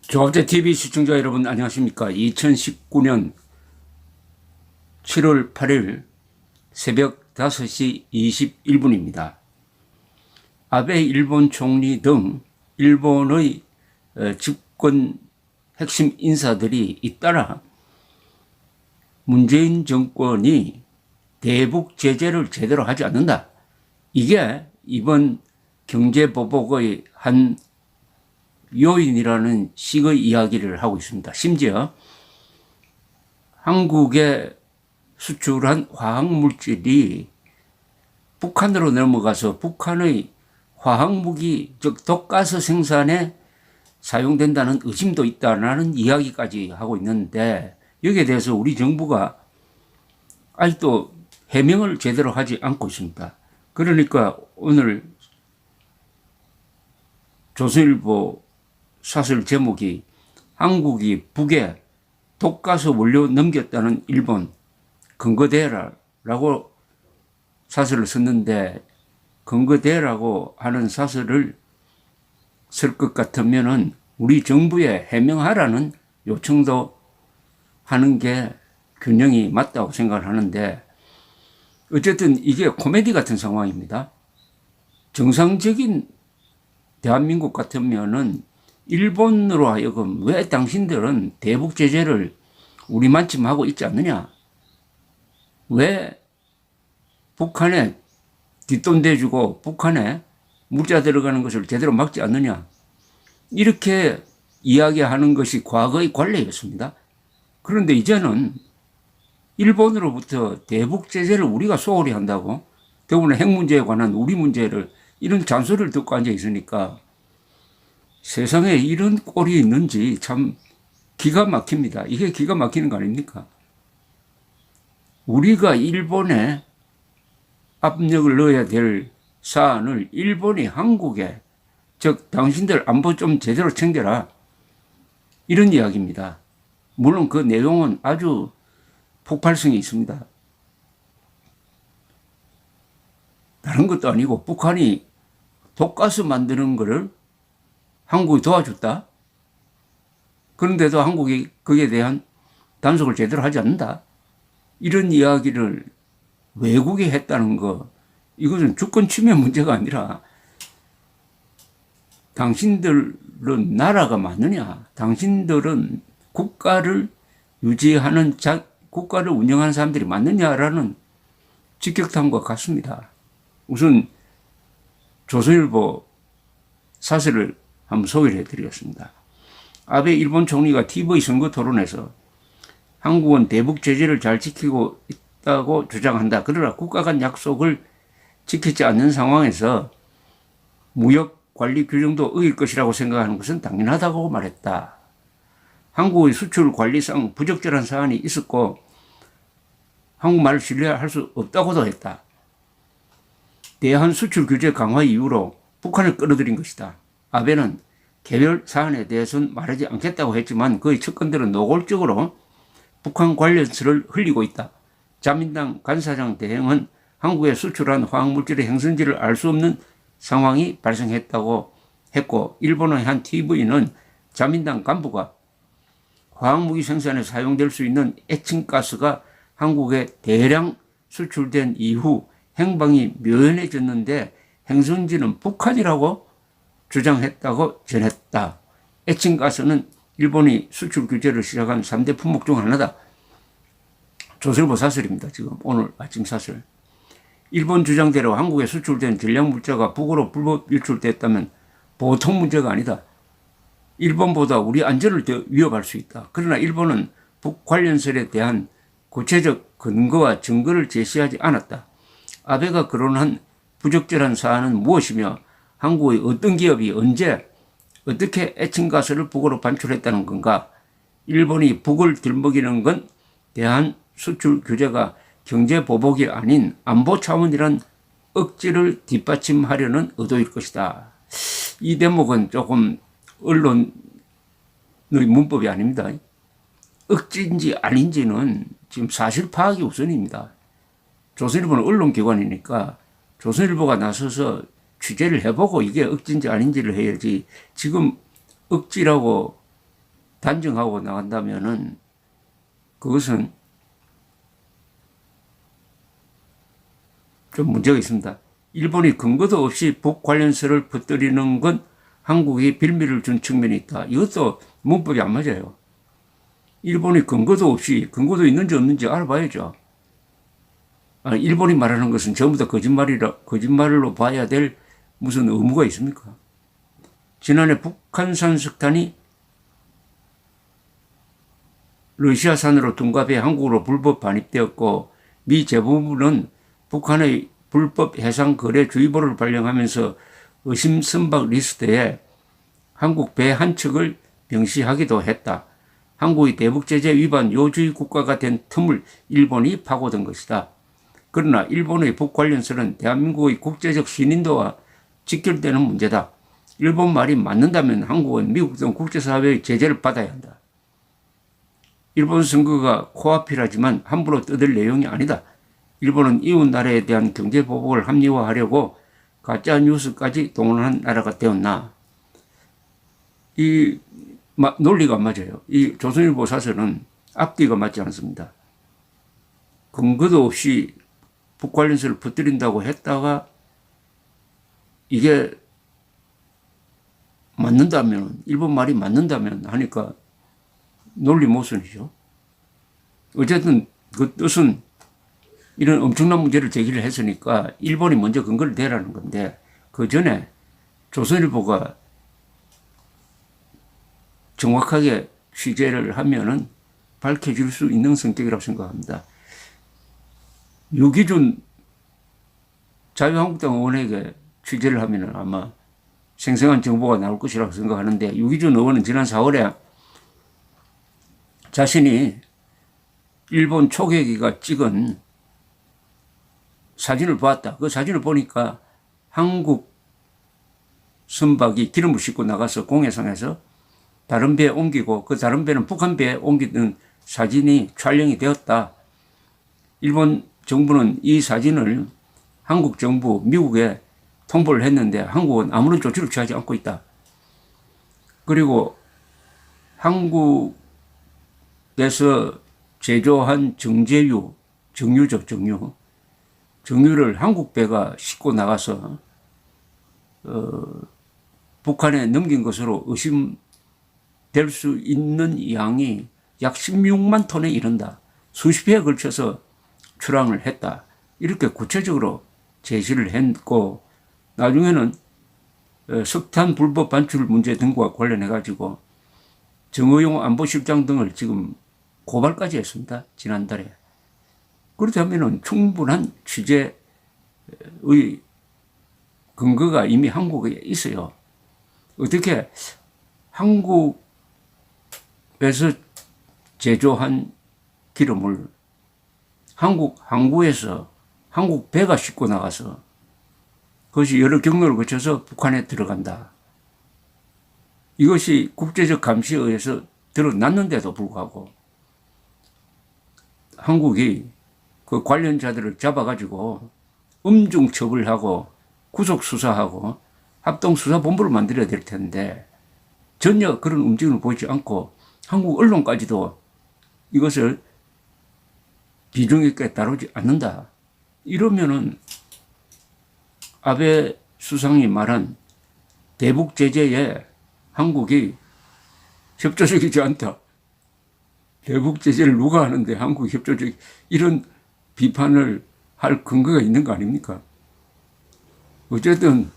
조합제TV 시청자 여러분 안녕하십니까. 2019년 7월 8일 새벽 5시 21분입니다. 아베 일본 총리 등 일본의 집권 핵심 인사들이 잇따라 문재인 정권이 대북 제재를 제대로 하지 않는다. 이게 이번 경제보복의 한 요인이라는 식의 이야기를 하고 있습니다. 심지어 한국에 수출한 화학물질이 북한으로 넘어가서 북한의 화학무기 즉 독가스 생산에 사용된다는 의심도 있다는 이야기까지 하고 있는데, 여기에 대해서 우리 정부가 아직도 해명을 제대로 하지 않고 있습니다. 그러니까 오늘 조선일보 사설 제목이 한국이 북에 독가스 원료 넘겼다는 일본 근거대라라고 사설을 썼는데, 근거대라고 하는 사설을 쓸 것 같으면은 우리 정부에 해명하라는 요청도 하는 게 균형이 맞다고 생각을 하는데, 어쨌든 이게 코미디 같은 상황입니다. 정상적인 대한민국 같으면은 일본으로 하여금 왜 당신들은 대북 제재를 우리만큼 하고 있지 않느냐? 왜 북한에 뒷돈 대주고 북한에 물자 들어가는 것을 제대로 막지 않느냐? 이렇게 이야기하는 것이 과거의 관례였습니다. 그런데 이제는 일본으로부터 대북 제재를 우리가 소홀히 한다고, 더구나 핵 문제에 관한 우리 문제를 이런 잔소리를 듣고 앉아 있으니까 세상에 이런 꼴이 있는지 참 기가 막힙니다. 이게 기가 막히는 거 아닙니까? 우리가 일본에 압력을 넣어야 될 사안을 일본이 한국에, 즉 당신들 안보 좀 제대로 챙겨라, 이런 이야기입니다. 물론 그 내용은 아주 폭발성이 있습니다. 다른 것도 아니고 북한이 독가스 만드는 거를 한국이 도와줬다? 그런데도 한국이 거기에 대한 단속을 제대로 하지 않는다? 이런 이야기를 외국이 했다는 거, 이것은 주권 침해 문제가 아니라 당신들은 나라가 맞느냐? 당신들은 국가를 유지하는, 국가를 운영하는 사람들이 맞느냐라는 직격탄과 같습니다. 우선 조선일보 사설을 한번 소개를 해드리겠습니다. 아베 일본 총리가 TV 선거 토론에서 한국은 대북 제재를 잘 지키고 있다고 주장한다. 그러나 국가 간 약속을 지키지 않는 상황에서 무역 관리 규정도 어길 것이라고 생각하는 것은 당연하다고 말했다. 한국의 수출 관리상 부적절한 사안이 있었고 한국말을 신뢰할 수 없다고도 했다. 대한 수출 규제 강화 이후로 북한을 끌어들인 것이다. 아베는 개별 사안에 대해서는 말하지 않겠다고 했지만 그의 측근들은 노골적으로 북한 관련설을 흘리고 있다. 자민당 간사장 대행은 한국에 수출한 화학물질의 행선지를 알 수 없는 상황이 발생했다고 했고, 일본의 한 TV는 자민당 간부가 화학무기 생산에 사용될 수 있는 에칭가스가 한국에 대량 수출된 이후 행방이 묘연해졌는데 행선지는 북한이라고 주장했다고 전했다. 에칭가스는 일본이 수출 규제를 시작한 3대 품목 중 하나다. 조선일보 사설입니다. 지금 오늘 아침 사설. 일본 주장대로 한국에 수출된 전략물자가 북으로 불법 유출됐다면 보통 문제가 아니다. 일본보다 우리 안전을 더 위협할 수 있다. 그러나 일본은 북 관련설에 대한 구체적 근거와 증거를 제시하지 않았다. 아베가 거론한 부적절한 사안은 무엇이며 한국의 어떤 기업이 언제 어떻게 에칭가스를 북으로 반출했다는 건가? 일본이 북을 들먹이는 건 대한 수출 규제가 경제 보복이 아닌 안보 차원이란 억지를 뒷받침하려는 의도일 것이다. 이 대목은 조금 언론의 문법이 아닙니다. 억지인지 아닌지는 지금 사실 파악이 우선입니다. 조선일보는 언론기관이니까 조선일보가 나서서 취재를 해보고 이게 억지인지 아닌지를 해야지, 지금 억지라고 단정하고 나간다면은 그것은 좀 문제가 있습니다. 일본이 근거도 없이 북 관련설을 퍼뜨리는 건 한국이 빌미를 준 측면이 있다. 이것도 문법이 안 맞아요. 일본이 근거도 없이, 근거도 있는지 없는지 알아봐야죠. 일본이 말하는 것은 전부 다 거짓말로 봐야 될 무슨 의무가 있습니까? 지난해 북한산 석탄이 러시아산으로 둔갑해 한국으로 불법 반입되었고, 미 재무부는 북한의 불법 해상 거래 주의보를 발령하면서 의심 선박 리스트에 한국 배 한 척을 명시하기도 했다. 한국이 대북 제재 위반 요주의 국가가 된 틈을 일본이 파고든 것이다. 그러나 일본의 북 관련설은 대한민국의 국제적 신인도와 직결되는 문제다. 일본 말이 맞는다면 한국은 미국 등 국제사회의 제재를 받아야 한다. 일본 선거가 코앞이라지만 함부로 떠들 내용이 아니다. 일본은 이웃 나라에 대한 경제 보복을 합리화하려고 가짜 뉴스까지 동원한 나라가 되었나. 이 논리가 안 맞아요. 이 조선일보 사설은 앞뒤가 맞지 않습니다. 근거도 없이 북 관련설을 퍼뜨린다고 했다가 이게 맞는다면, 일본 말이 맞는다면 하니까 논리 모순이죠. 어쨌든 그 뜻은 이런 엄청난 문제를 제기를 했으니까 일본이 먼저 근거를 대라는 건데, 그 전에 조선일보가 정확하게 취재를 하면은 밝혀질 수 있는 성격이라고 생각합니다. 유기준 자유한국당 의원에게 취재를 하면은 아마 생생한 정보가 나올 것이라고 생각하는데, 유기준 의원은 지난 4월에 자신이 일본 초계기가 찍은 사진을 보았다. 그 사진을 보니까 한국 선박이 기름을 싣고 나가서 공해상에서 다른 배에 옮기고 그 다른 배는 북한 배에 옮기던 사진이 촬영이 되었다. 일본 정부는 이 사진을 한국 정부, 미국에 통보를 했는데 한국은 아무런 조치를 취하지 않고 있다. 그리고 한국에서 제조한 정유죠, 정유를 한국 배가 싣고 나가서 북한에 넘긴 것으로 의심될 수 있는 양이 약 16만 톤에 이른다. 수십 회에 걸쳐서 출항을 했다. 이렇게 구체적으로 제시를 했고, 나중에는 석탄 불법 반출 문제 등과 관련해가지고 정의용 안보실장 등을 지금 고발까지 했습니다. 지난달에. 그렇다면 충분한 취재의 근거가 이미 한국에 있어요. 어떻게 한국에서 제조한 기름을 한국 항구에서 한국 배가 싣고 나가서 그것이 여러 경로를 거쳐서 북한에 들어간다. 이것이 국제적 감시에 의해서 드러났는데도 불구하고 한국이 그 관련자들을 잡아가지고 엄중 처벌하고 구속 수사하고 합동수사본부를 만들어야 될 텐데 전혀 그런 움직임을 보이지 않고 한국 언론까지도 이것을 비중 있게 다루지 않는다. 이러면은 아베 수상이 말한 대북 제재에 한국이 협조적이지 않다. 대북 제재를 누가 하는데 한국이 협조적, 이런 비판을 할 근거가 있는 거 아닙니까? 어쨌든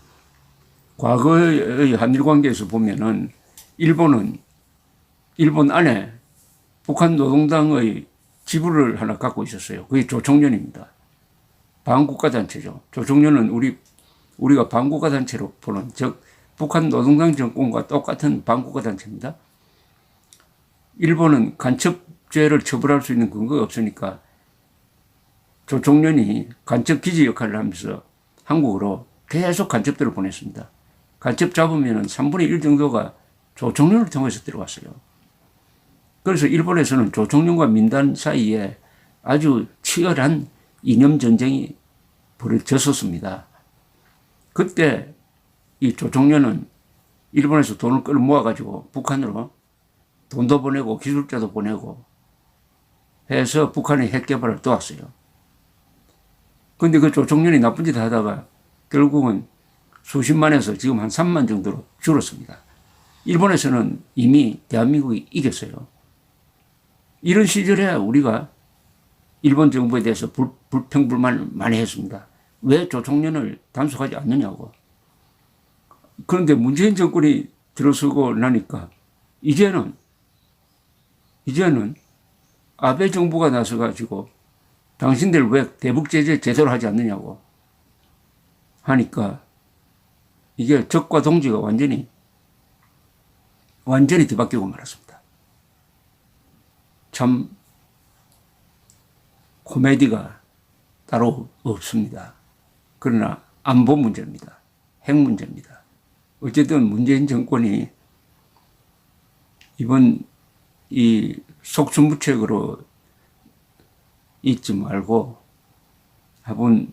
과거의 한일 관계에서 보면은 일본 안에 북한 노동당의 지부를 하나 갖고 있었어요. 그게 조총련입니다. 반국가단체죠. 조총련은 우리가 반국가단체로 보는, 즉 북한 노동당 정권과 똑같은 반국가단체입니다. 일본은 간첩죄를 처벌할 수 있는 근거가 없으니까 조총련이 간첩 기지 역할을 하면서 한국으로 계속 간첩들을 보냈습니다. 간첩 잡으면 3분의 1 정도가 조총련을 통해서 들어왔어요. 그래서 일본에서는 조총련과 민단 사이에 아주 치열한 이념 전쟁이 벌어졌었습니다. 그때 이 조총련은 일본에서 돈을 끌어모아가지고 북한으로 돈도 보내고 기술자도 보내고 해서 북한의 핵 개발을 도왔어요. 근데 그 조총련이 나쁜 짓 하다가 결국은 수십만에서 지금 한 3만 정도로 줄었습니다. 일본에서는 이미 대한민국이 이겼어요. 이런 시절에 우리가 일본 정부에 대해서 불평불만을 많이 했습니다. 왜 조총련을 단속하지 않느냐고. 그런데 문재인 정권이 들어서고 나니까 이제는 아베 정부가 나서가지고 당신들 왜 대북 제재 제대로 하지 않느냐고 하니까 이게 적과 동지가 완전히 뒤바뀌고 말았습니다. 참 코미디가 따로 없습니다. 그러나 안보 문제입니다. 핵 문제입니다. 어쨌든 문재인 정권이 이번 이 속수무책으로 잊지 말고 한번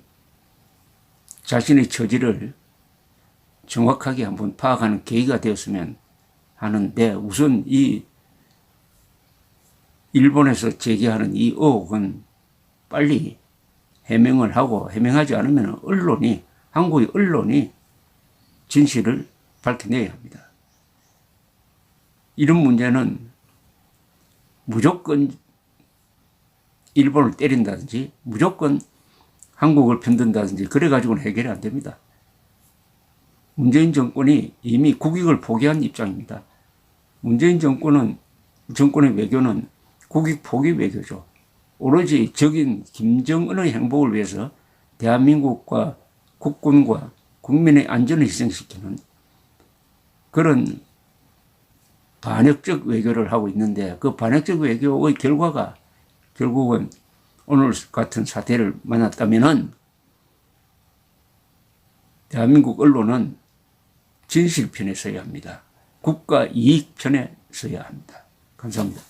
자신의 처지를 정확하게 한번 파악하는 계기가 되었으면 하는데, 우선 이 일본에서 제기하는 이 의혹은 빨리 해명을 하고, 해명하지 않으면 한국의 언론이 진실을 밝혀내야 합니다. 이런 문제는 무조건 일본을 때린다든지 무조건 한국을 편든다든지 그래가지고는 해결이 안 됩니다. 문재인 정권이 이미 국익을 포기한 입장입니다. 문재인 정권의 외교는 국익 포기 외교죠. 오로지 적인 김정은의 행복을 위해서 대한민국과 국군과 국민의 안전을 희생시키는 그런 반역적 외교를 하고 있는데, 그 반역적 외교의 결과가 결국은 오늘 같은 사태를 만났다면은 대한민국 언론은 진실 편에 서야 합니다. 국가 이익 편에 서야 합니다. 감사합니다.